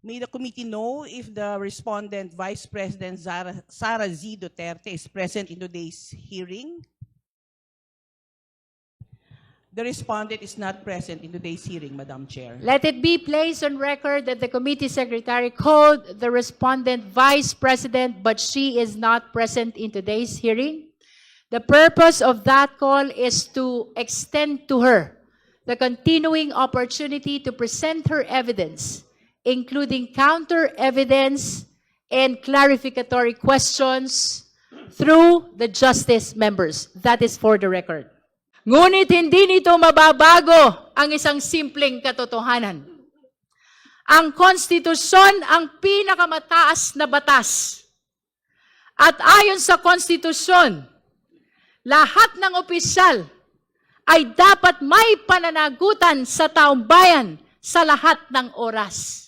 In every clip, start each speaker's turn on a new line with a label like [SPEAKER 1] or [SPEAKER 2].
[SPEAKER 1] May the committee know if the respondent, Vice President Sara Z. Duterte, is present in today's hearing? The respondent is not present in today's hearing, Madam Chair.
[SPEAKER 2] Let it be placed on record that the committee secretary called the respondent vice president, but she is not present in today's hearing. The purpose of that call is to extend to her the continuing opportunity to present her evidence, including counter evidence and clarificatory questions through the justice members. That is for the record. Ngunit hindi nito mababago ang isang simpleng katotohanan. Ang konstitusyon ang pinakamataas na batas. At ayon sa konstitusyon, lahat ng opisyal ay dapat may pananagutan sa taong bayan sa lahat ng oras.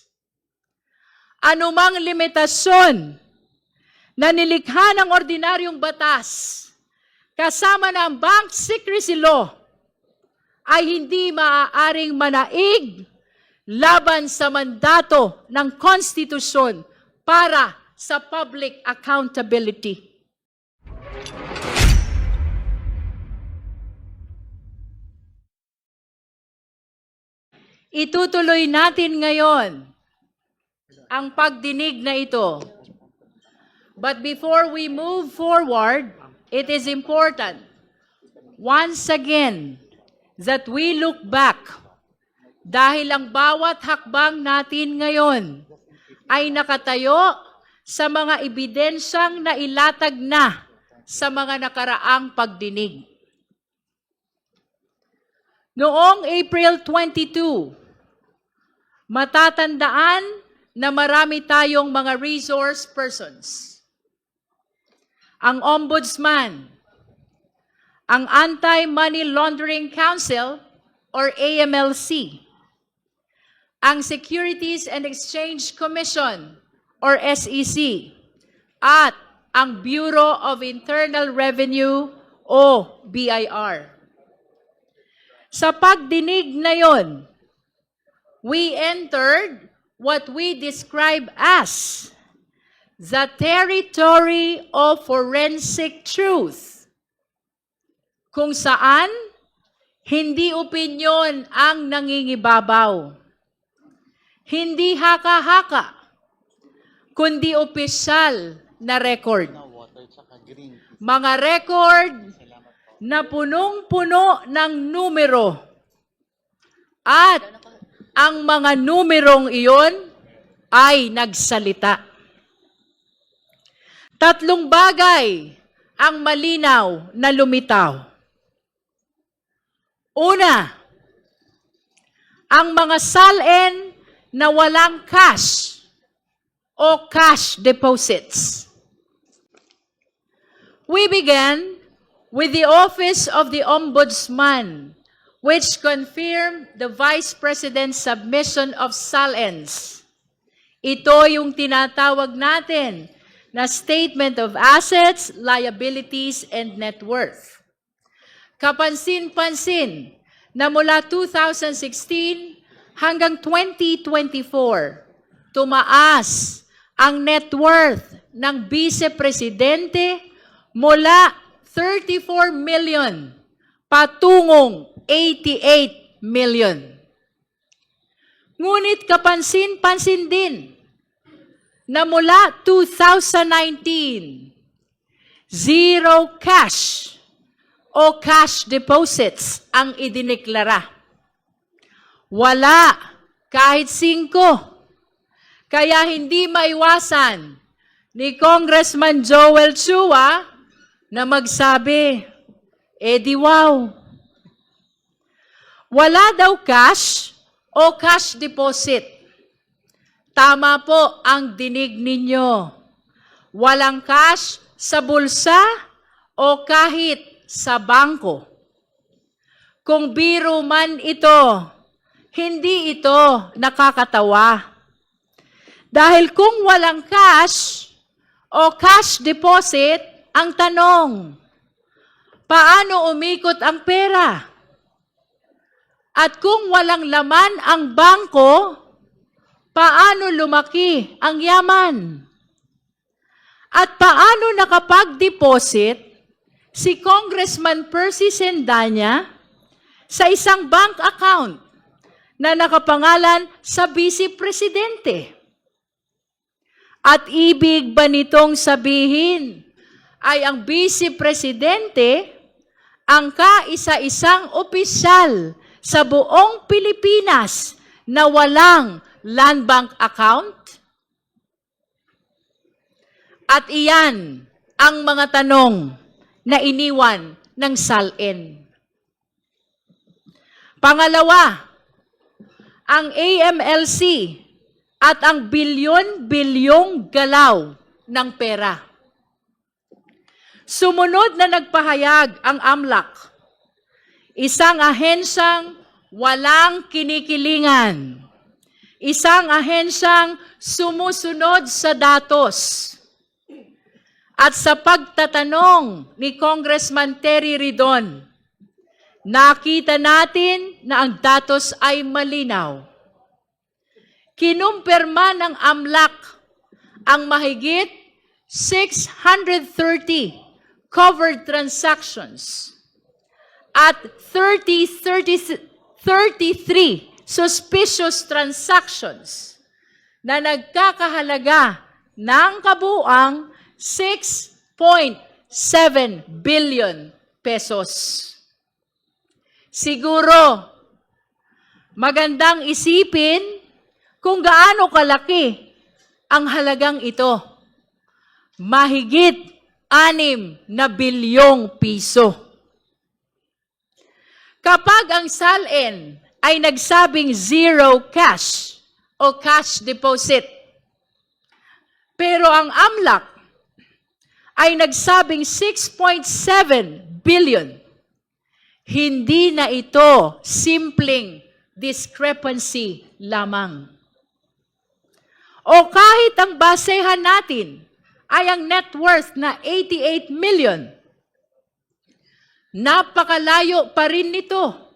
[SPEAKER 2] Anumang limitasyon na nilikha ng ordinaryong batas kasama ng Bank Secrecy Law ay hindi maaaring manaig laban sa mandato ng konstitusyon para sa public accountability. Itutuloy natin ngayon ang pagdinig na ito. But before we move forward, it is important, once again, that we look back dahil ang bawat hakbang natin ngayon ay nakatayo sa mga ebidensyang nailatag na sa mga nakaraang pagdinig. Noong April 22, matatandaan na marami tayong mga resource persons. Ang Ombudsman, ang Anti-Money Laundering Council or AMLC, ang Securities and Exchange Commission or SEC, at ang Bureau of Internal Revenue o BIR. Sa pagdinig na yon, we entered what we describe as the territory of forensic truth, kung saan hindi opinyon ang nangingibabaw, hindi haka-haka, kundi opisyal na record. Mga record na punong-puno ng numero, at ang mga numerong iyon ay nagsalita. Tatlong bagay ang malinaw na lumitaw. Una, ang mga salin na walang cash o cash deposits. We began with the Office of the Ombudsman, which confirmed the Vice President's submission of salins. Ito yung tinatawag natin na Statement of Assets, Liabilities, and Net Worth. Kapansin-pansin na mula 2016 hanggang 2024, tumaas ang net worth ng Vice Presidente mula 34 million patungong 88 million. Ngunit kapansin-pansin din na mula 2019, zero cash o cash deposits ang idineklara. Wala kahit 5. Kaya hindi maiwasan ni Congressman Joel Chua na magsabi, di wow. Wala daw cash o cash deposit. Tama po ang dinig ninyo. Walang cash sa bulsa o kahit sa bangko. Kung biro man ito, hindi ito nakakatawa. Dahil kung walang cash o cash deposit, ang tanong, paano umikot ang pera? At kung walang laman ang bangko, paano lumaki ang yaman? At paano nakapag-deposit si Congressman Percy Sendanya sa isang bank account na nakapangalan sa Vice Presidente? At ibig ba nitong sabihin ay ang Vice Presidente ang kaisa-isang opisyal sa buong Pilipinas na walang land bank account? At iyan ang mga tanong na iniwan ng SALN. Pangalawa, ang AMLC at ang bilyon-bilyong galaw ng pera. Sumunod na nagpahayag ang AMLAC, isang ahensyang walang kinikilingan, isang ahensyang sumusunod sa datos. At sa pagtatanong ni Congressman Terry Ridon, nakita natin na ang datos ay malinaw. Kinumpirma ng AMLAC ang mahigit 630 covered transactions at 33 suspicious transactions na nagkakahalaga ng kabuuang 6.7 billion pesos. Siguro, magandang isipin kung gaano kalaki ang halagang ito. Mahigit 6 na bilyong piso. Kapag ang SALN ay nagsabing zero cash o cash deposit, pero ang AMLAC ay nagsabing 6.7 billion, hindi na ito simpleng discrepancy lamang. O kahit ang basehan natin ay ang net worth na 88 million, napakalayo pa rin nito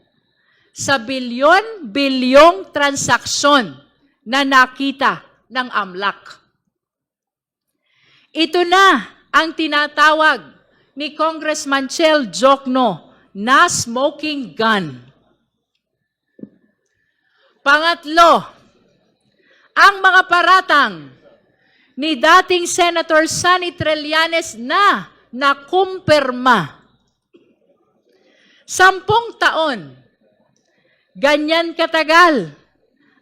[SPEAKER 2] sa bilyon-bilyong transaksyon na nakita ng AMLAC. Ito na ang tinatawag ni Congressman Chel Jokno na smoking gun. Pangatlo, ang mga paratang ni dating Senator Sonny Trillanes na nakumpirma. 10 taon, ganyan katagal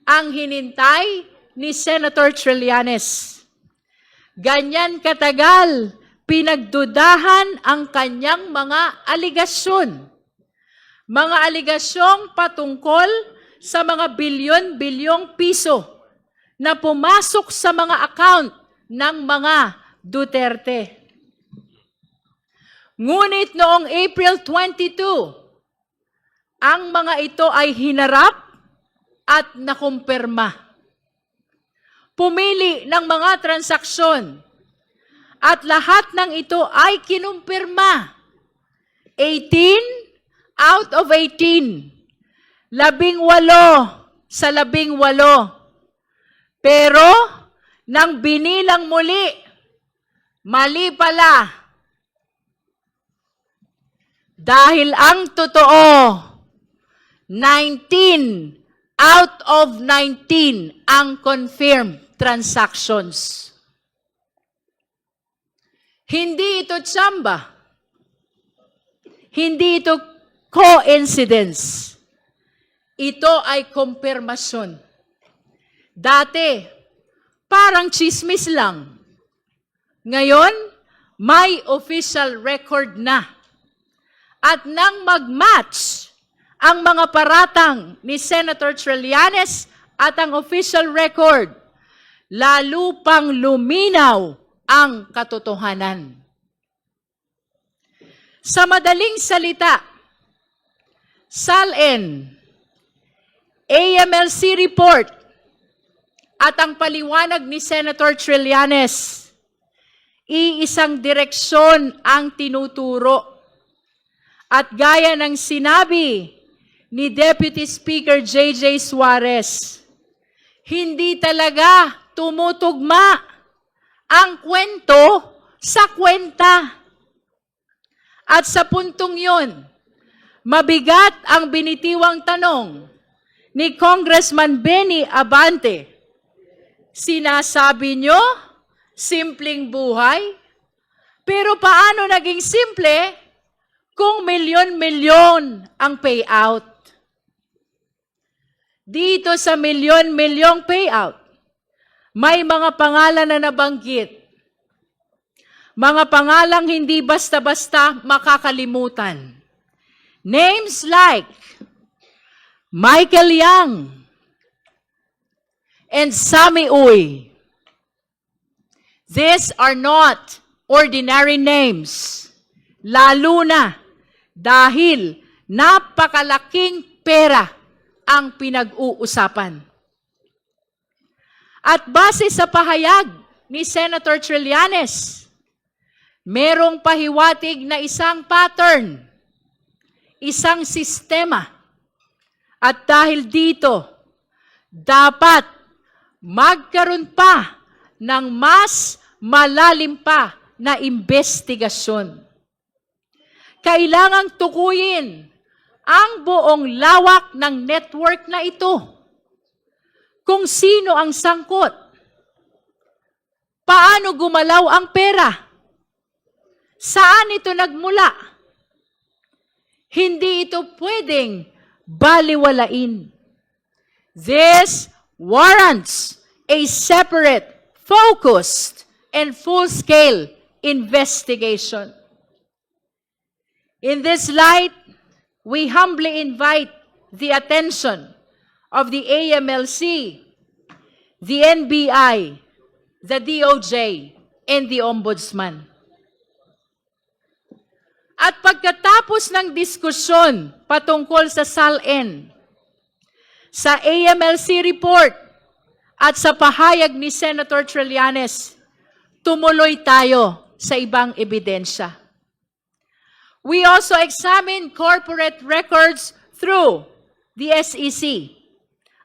[SPEAKER 2] ang hinintay ni Senator Trillanes. Ganyan katagal pinagdudahan ang kanyang mga aligasyon. Mga aligasyong patungkol sa mga bilyon-bilyong piso na pumasok sa mga account ng mga Duterte. Ngunit noong April 22, ang mga ito ay hinarap at nakumpirma. Pumili ng mga transaksyon at lahat ng ito ay kinumpirma. 18 out of 18. 18 sa 18. Pero, nang binilang muli, mali pala. Dahil ang totoo, 19 out of 19 ang confirmed transactions. Hindi ito tsamba. Hindi ito coincidence. Ito ay kumpirmasyon. Dati, parang chismis lang. Ngayon, may official record na. At nang mag-match ang mga paratang ni Senator Trillanes at ang official record, lalo pang luminaw ang katotohanan. Sa madaling salita, SALN, AMLC report, at ang paliwanag ni Senator Trillanes, iisang direksyon ang tinuturo. At gaya ng sinabi ni Deputy Speaker J.J. Suarez, Hindi talaga tumutugma ang kwento sa kwenta. At sa puntong yun, mabigat ang binitiwang tanong ni Congressman Benny Abante. Sinasabi nyo, simpleng buhay, pero paano naging simple kung milyon-milyon ang payout? Dito sa milyon-milyong payout, may mga pangalan na nabanggit. Mga pangalang hindi basta-basta makakalimutan. Names like Michael Yang and Sammy Uy. These are not ordinary names. Lalo na dahil napakalaking pera ang pinag-uusapan. At base sa pahayag ni Senator Trillanes, merong pahiwatig na isang pattern, isang sistema. At dahil dito, dapat magkaroon pa ng mas malalim pa na investigasyon. Kailangang tukuyin ang buong lawak ng network na ito. Kung sino ang sangkot. Paano gumalaw ang pera? Saan ito nagmula? Hindi ito pwedeng baliwalain. This warrants a separate, focused, and full-scale investigation. In this light, we humbly invite the attention of the AMLC, the NBI, the DOJ, and the Ombudsman. At pagkatapos ng diskusyon patungkol sa SALN, sa AMLC report, at sa pahayag ni Senator Trillanes, tumuloy tayo sa ibang ebidensya. We also examine corporate records through the SEC.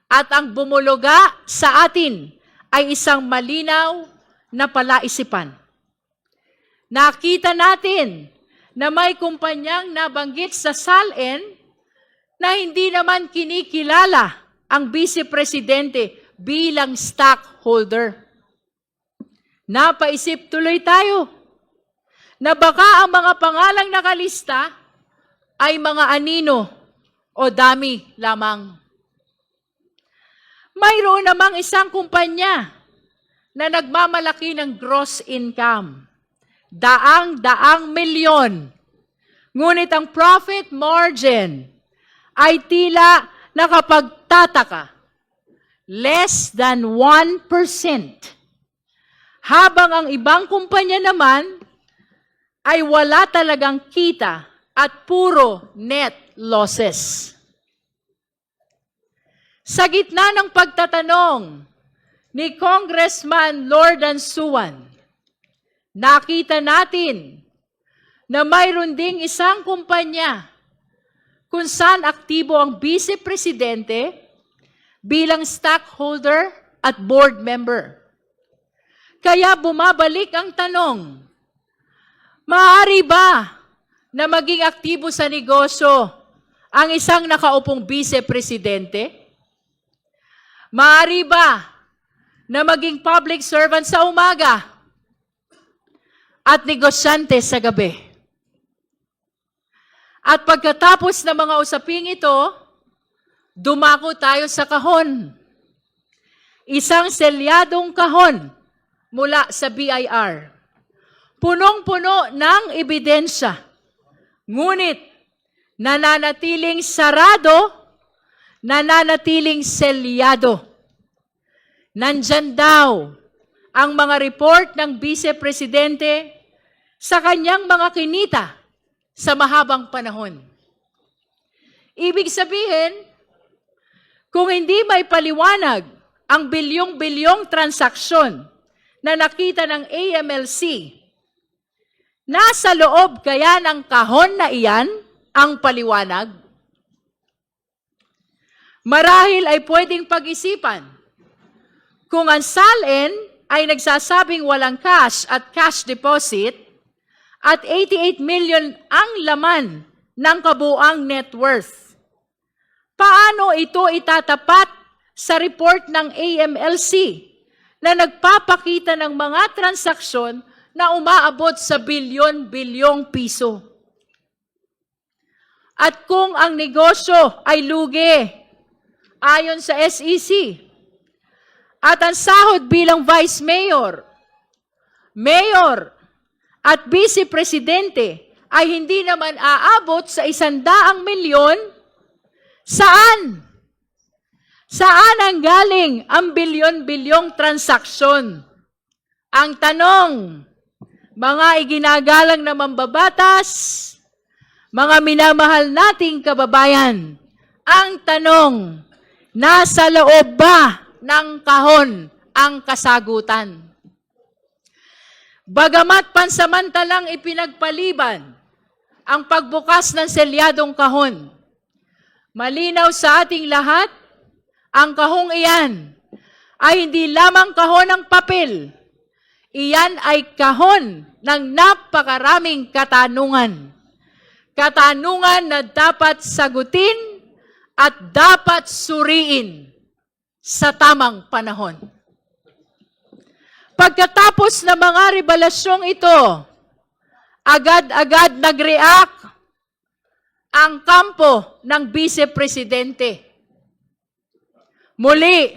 [SPEAKER 2] At ang bumuluga sa atin ay isang malinaw na palaisipan. Nakita natin na may kumpanyang nabanggit sa SALN na hindi naman kinikilala ang Vice Presidente bilang stockholder. Napaisip tuloy tayo na baka ang mga pangalang nakalista ay mga anino o dami lamang. Mayroon namang isang kumpanya na nagmamalaki ng gross income. Daang-daang milyon. Ngunit ang profit margin ay tila nakapagtataka. Less than 1%. Habang ang ibang kumpanya naman ay wala talagang kita at puro net losses. Sa gitna ng pagtatanong ni Congressman Lordan Suwan, nakita natin na mayroon ding isang kumpanya kung saan aktibo ang Vice Presidente bilang stockholder at board member. Kaya bumabalik ang tanong, maaari ba na maging aktibo sa negosyo ang isang nakaupong Vice Presidente? Maaari ba na maging public servant sa umaga at negosyante sa gabi? At pagkatapos ng mga usaping ito, dumako tayo sa kahon. Isang selyadong kahon mula sa BIR. Punong-puno ng ebidensya. Ngunit nananatiling sarado, nananatiling selyado. Nandyan daw ang mga report ng Vice Presidente sa kanyang mga kinita sa mahabang panahon. Ibig sabihin, kung hindi may paliwanag ang bilyong-bilyong transaksyon na nakita ng AMLC, nasa loob kaya ng kahon na iyan ang paliwanag? Marahil ay pwedeng pag-isipan Kung ang SALN ay nagsasabing walang cash at cash deposit, at 88 million ang laman ng kabuang net worth, paano ito itatapat sa report ng AMLC na nagpapakita ng mga transaksyon na umaabot sa bilyon-bilyong piso? At kung ang negosyo ay lugi, ayon sa SEC, at ang sahod bilang vice mayor, mayor, at vice-presidente ay hindi naman aabot sa 100 milyon, saan? Saan ang galing ang bilyon-bilyong transaksyon? Ang tanong, mga iginagalang na mambabatas, mga minamahal nating kababayan, ang tanong, nasa loob ba ng kahon ang kasagutan? Bagamat pansamantalang ipinagpaliban ang pagbukas ng selyadong kahon, malinaw sa ating lahat, ang kahong iyan ay hindi lamang kahon ng papel. Iyan ay kahon ng napakaraming katanungan. Katanungan na dapat sagutin at dapat suriin sa tamang panahon. Pagkatapos ng mga revelasyong ito, agad-agad nag-react ang kampo ng vice-presidente. Muli,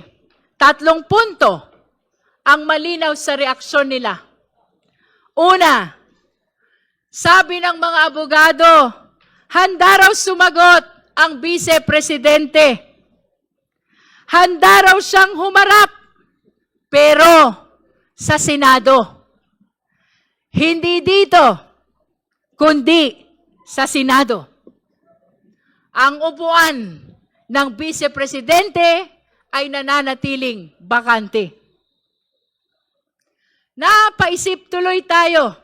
[SPEAKER 2] 3 punto ang malinaw sa reaksyon nila. Una, sabi ng mga abogado, handa raw sumagot ang vice-presidente. Handa raw siyang humarap, pero sa Senado. Hindi dito, kundi sa Senado. Ang upuan ng vice-presidente ay nananatiling bakante. Napaisip tuloy tayo,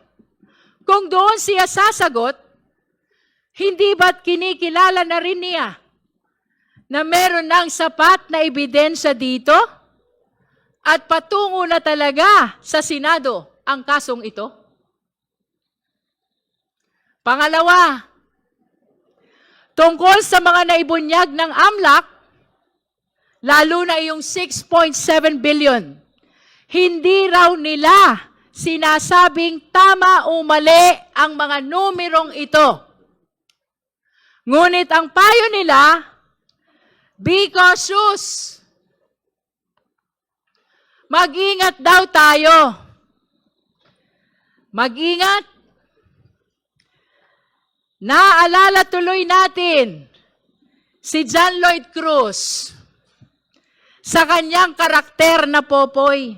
[SPEAKER 2] kung doon siya sasagot, hindi ba't kinikilala na rin niya na meron ng sapat na ebidensya dito at patungo na talaga sa Senado ang kasong ito? Pangalawa, tungkol sa mga naibunyag ng AMLAC, lalo na yung 6.7 billion, hindi raw nila sinasabing tama o mali ang mga numerong ito. Ngunit ang payo nila, be cautious. Mag-ingat daw tayo. Mag-ingat. Naalala tuloy natin si John Lloyd Cruz sa kanyang karakter na Popoy.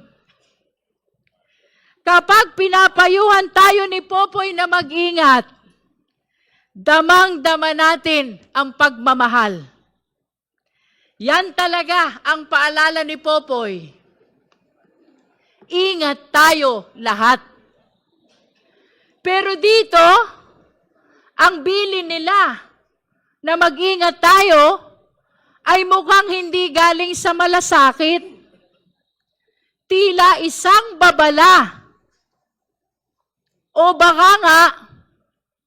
[SPEAKER 2] Kapag pinapayuhan tayo ni Popoy na mag-ingat, damang-dama natin ang pagmamahal. Yan talaga ang paalala ni Popoy. Ingat tayo lahat. Pero dito, ang bilin nila na mag-ingat tayo ay mukhang hindi galing sa malasakit. Tila isang babala. O baka nga,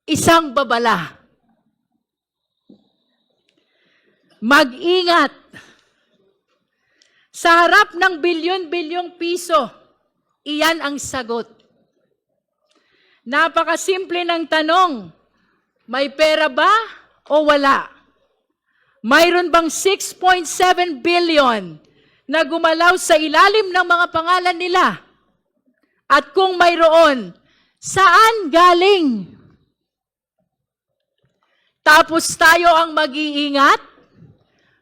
[SPEAKER 2] isang babala. Mag-ingat. Sa harap ng bilyon-bilyong piso, iyan ang sagot. Napakasimple ng tanong, may pera ba o wala? Mayroon bang 6.7 billion na gumalaw sa ilalim ng mga pangalan nila? At kung mayroon, saan galing? Tapos tayo ang mag-iingat?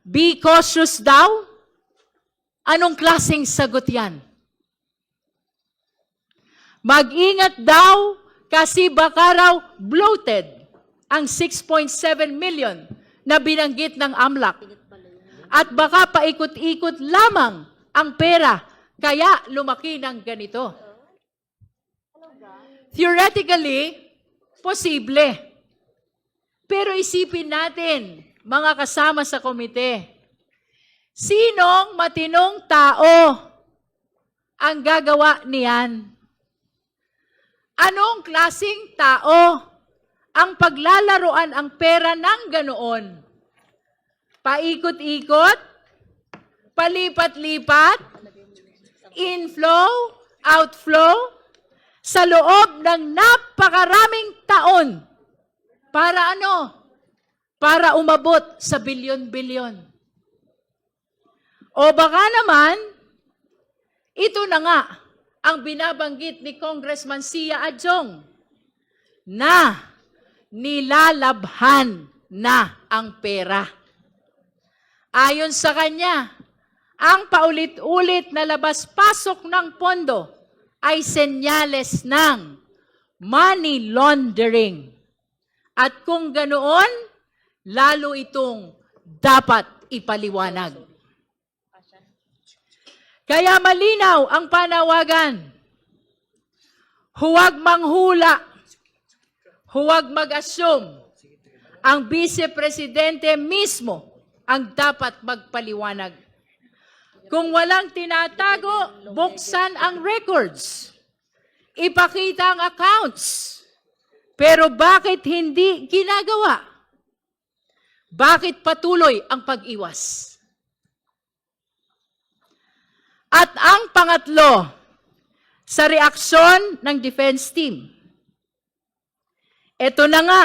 [SPEAKER 2] Be cautious daw? Anong klaseng sagot yan? Mag-ingat daw kasi baka raw bloated ang 6.7 million na binanggit ng AMLAC. At baka paikot-ikot lamang ang pera kaya lumaki ng ganito. Theoretically, posible. Pero isipin natin, mga kasama sa komite, sinong matinong tao ang gagawa niyan. Anong klasing tao ang paglalaroan ang pera ng ganoon? Paikot-ikot? Palipat-lipat? Inflow? Outflow? Sa loob ng napakaraming taon. Para ano? Para umabot sa bilyon-bilyon. O baka naman, ito na nga ang binabanggit ni Congressman Sia Adjong na nilalabhan na ang pera. Ayon sa kanya, ang paulit-ulit na labas-pasok ng pondo ay senyales ng money laundering. At kung ganoon, lalo itong dapat ipaliwanag. Kaya malinaw ang panawagan. Huwag manghula. Huwag mag-assume. Ang Vice-Presidente mismo ang dapat magpaliwanag. Kung walang tinatago, buksan ang records. Ipakita ang accounts. Pero bakit hindi ginagawa? Bakit patuloy ang pag-iwas? At ang pangatlo, sa reaksyon ng defense team, ito na nga,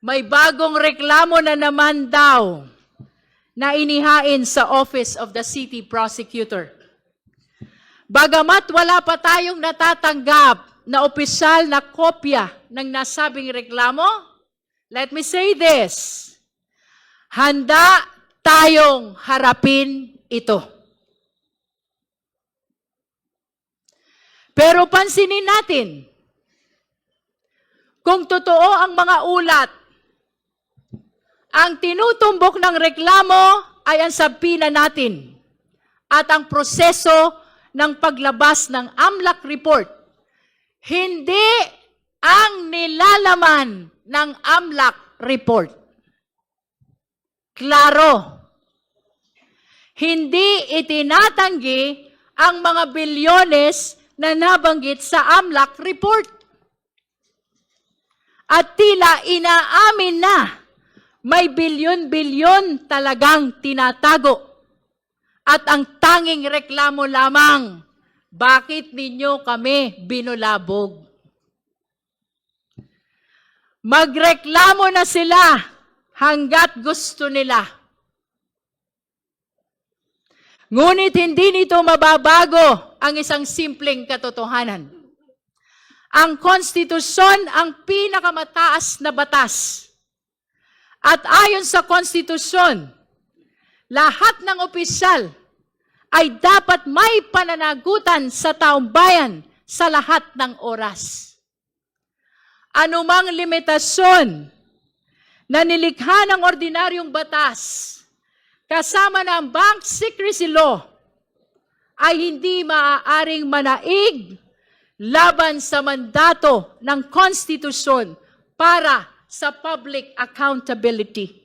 [SPEAKER 2] may bagong reklamo na naman daw na inihain sa Office of the City Prosecutor. Bagamat wala pa tayong natatanggap na opisyal na kopya ng nasabing reklamo, let me say this, handa tayong harapin ito. Pero pansinin natin, kung totoo ang mga ulat, ang tinutumbok ng reklamo ay ang sabina natin at ang proseso ng paglabas ng AMLAC report, hindi ang nilalaman ng AMLAC report. Klaro, hindi itinatanggi ang mga bilyones na nabanggit sa AMLAC report. At tila inaamin na may bilyon-bilyon talagang tinatago. At ang tanging reklamo lamang, bakit ninyo kami binulabog? Magreklamo na sila hanggat gusto nila. Ngunit hindi nito mababago ang isang simpleng katotohanan. Ang konstitusyon ang pinakamataas na batas. At ayon sa konstitusyon, lahat ng opisyal ay dapat may pananagutan sa taong bayan sa lahat ng oras. Anumang limitasyon na nilikha ng ordinaryong batas kasama ng Bank Secrecy Law ay hindi maaaring manaig laban sa mandato ng konstitusyon para sa public accountability.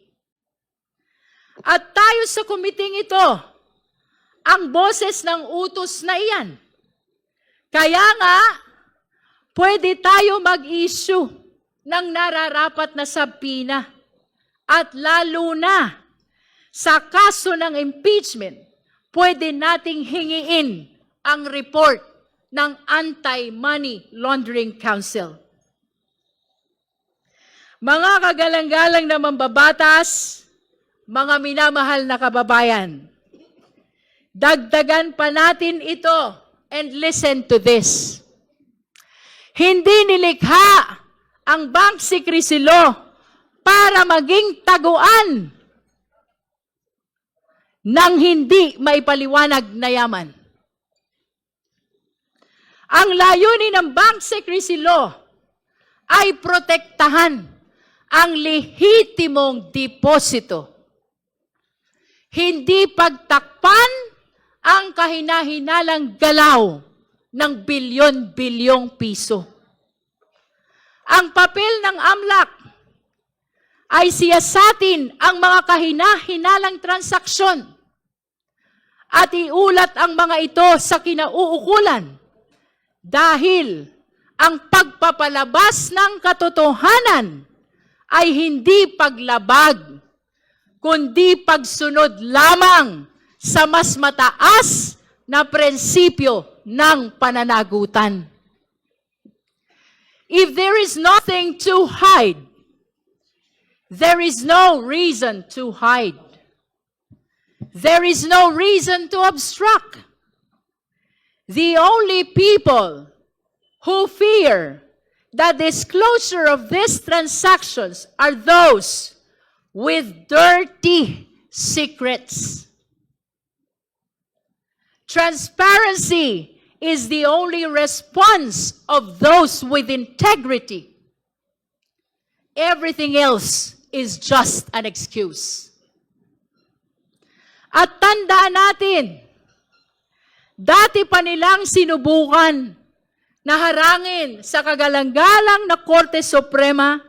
[SPEAKER 2] At tayo sa komiting ito, ang boses ng utos na iyan. Kaya nga, pwede tayo mag-issue ng nararapat na sabina. At lalo na, sa kaso ng impeachment, pwede nating hingiin ang report ng Anti-Money Laundering Council. Mga kagalang-galang na mambabatas, mga minamahal na kababayan, dagdagan pa natin ito and listen to this. Hindi nilikha ang Bank Secrecy Law para maging taguan ng hindi maipaliwanag na yaman. Ang layunin ng Bank Secrecy Law ay protektahan ang lehitimong deposito. Hindi pagtakpan ang kahinahinalang galaw ng bilyon-bilyong piso. Ang papel ng AMLAC ay siyasatin ang mga kahinahinalang transaksyon at iulat ang mga ito sa kinauukulan dahil ang pagpapalabas ng katotohanan ay hindi paglabag, kundi pagsunod lamang sa mas mataas na prinsipyo ng pananagutan. If there is nothing to hide, there is no reason to hide. There is no reason to obstruct. The only people who fear the disclosure of these transactions are those with dirty secrets. Transparency is the only response of those with integrity. Everything else is just an excuse. At tandaan natin, dati pa nilang sinubukan na harangin sa kagalang-galang na Korte Suprema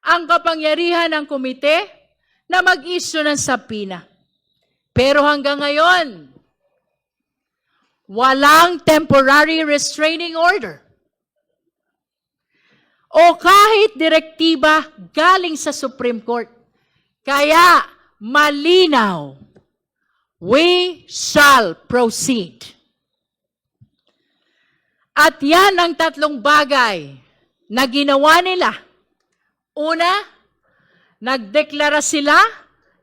[SPEAKER 2] ang kapangyarihan ng komite na mag-issue ng subpoena. Pero hanggang ngayon, walang temporary restraining order o kahit direktiba galing sa Supreme Court. Kaya malinaw, we shall proceed. At yan ang tatlong bagay na ginawa nila. Una, nagdeklara sila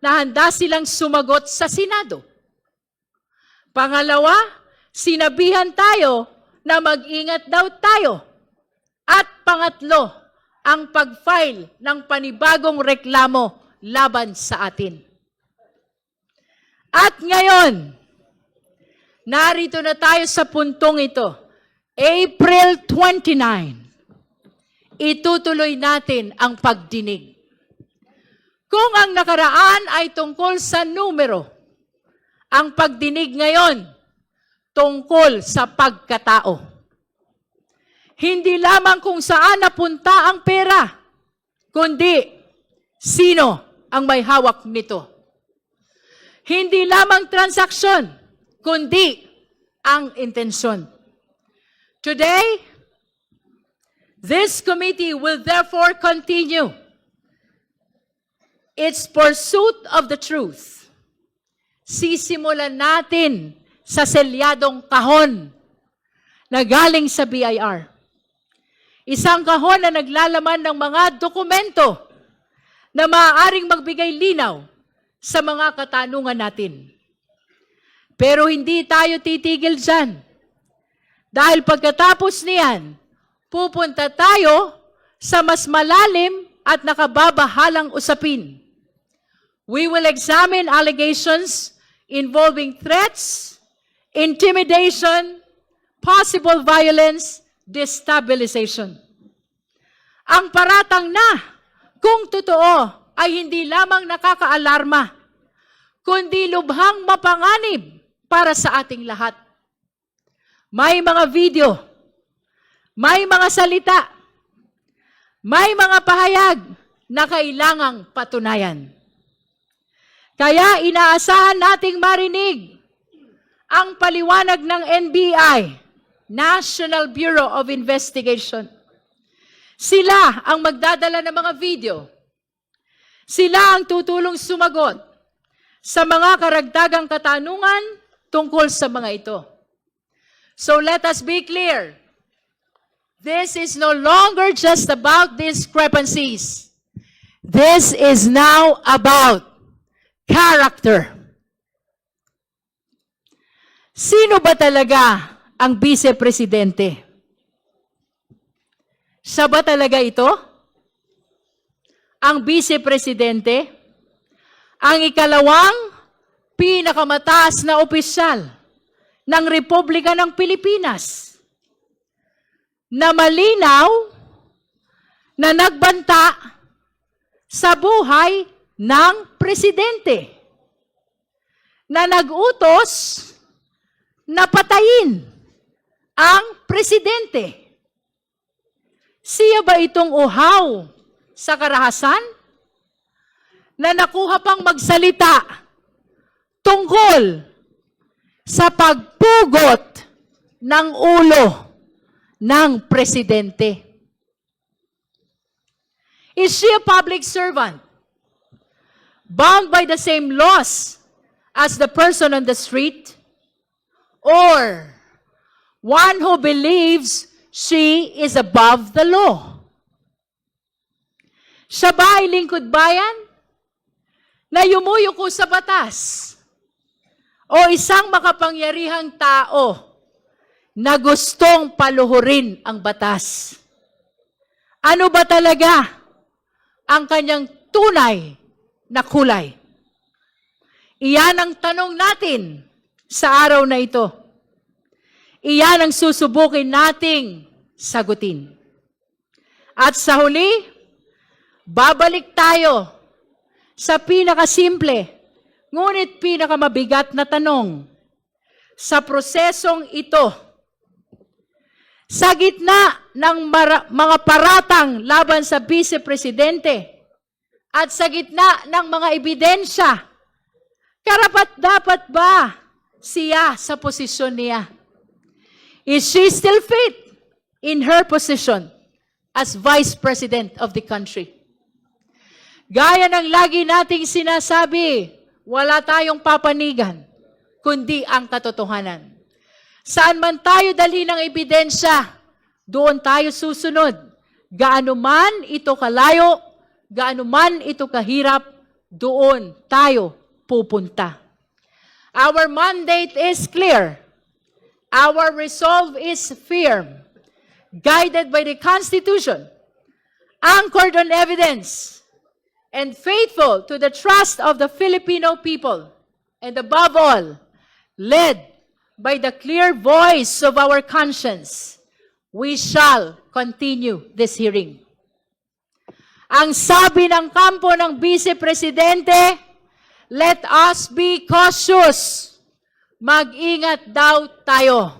[SPEAKER 2] na handa silang sumagot sa Senado. Pangalawa, sinabihan tayo na mag-ingat daw tayo. At pangatlo, ang pag-file ng panibagong reklamo laban sa atin. At ngayon, narito na tayo sa puntong ito. April 29, itutuloy natin ang pagdinig. Kung ang nakaraan ay tungkol sa numero, ang pagdinig ngayon tungkol sa pagkatao. Hindi lamang kung saan napunta ang pera, kundi sino ang may hawak nito. Hindi lamang transaksyon, kundi ang intensyon. Today, this committee will therefore continue its pursuit of the truth. Sisimulan natin sa selyadong kahon na galing sa BIR. Isang kahon na naglalaman ng mga dokumento na maaaring magbigay linaw sa mga katanungan natin. Pero hindi tayo titigil dyan. Dahil pagkatapos niyan, pupunta tayo sa mas malalim at nakababahalang usapin. We will examine allegations involving threats, intimidation, possible violence, destabilization. Ang paratang na, kung totoo, ay hindi lamang nakakaalarma, kundi lubhang mapanganib para sa ating lahat. May mga video, may mga salita, may mga pahayag na kailangang patunayan. Kaya inaasahan nating marinig ang paliwanag ng NBI, National Bureau of Investigation. Sila ang magdadala ng mga video. Sila ang tutulong sumagot sa mga karagdagang katanungan tungkol sa mga ito. So let us be clear. This is no longer just about discrepancies. This is now about character. Sino ba talaga ang vice-presidente? Siya ba talaga ito? Ang vice-presidente? Ang ikalawang pinakamataas na opisyal ng Republika ng Pilipinas na malinaw na nagbanta sa buhay ng presidente, na nag-utos na patayin ang presidente. Siya ba itong uhaw sa karahasan na nakuha pang magsalita tungkol sa pagpugot ng ulo ng presidente. Is she a public servant, bound by the same laws as the person on the street? Or one who believes she is above the law? Siya ba ay lingkod bayan na yumuyuko sa batas? O isang makapangyarihang tao na gustong paluhurin ang batas? Ano ba talaga ang kanyang tunay na kulay? Iyan ang tanong natin sa araw na ito. Iyan ang susubukin nating sagutin. At sa huli, babalik tayo sa pinakasimple, ngunit pinakamabigat na tanong. Sa prosesong ito, sa gitna ng mga paratang laban sa vice-presidente at sa gitna ng mga ebidensya, karapat-dapat ba siya sa posisyon niya? Is she still fit in her position as Vice President of the country? Gaya ng lagi nating sinasabi, wala tayong papanigan, kundi ang katotohanan. Saan man tayo dali ng ebidensya, doon tayo susunod. Gaano man ito kalayo, gaano man ito kahirap, doon tayo pupunta. Our mandate is clear. Our resolve is firm. Guided by the Constitution, anchored on evidence, and faithful to the trust of the Filipino people, and above all, led by the clear voice of our conscience, we shall continue this hearing. Ang sabi ng kampo ng Vice-Presidente, let us be cautious. Mag-ingat daw tayo.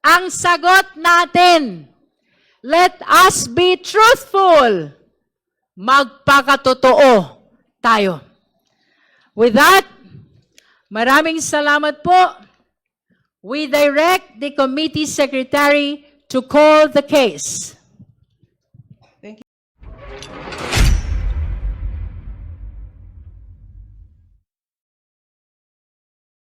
[SPEAKER 2] Ang sagot natin, let us be truthful. Magpakatotoo tayo. With that, maraming salamat po. We direct the committee secretary to call the case.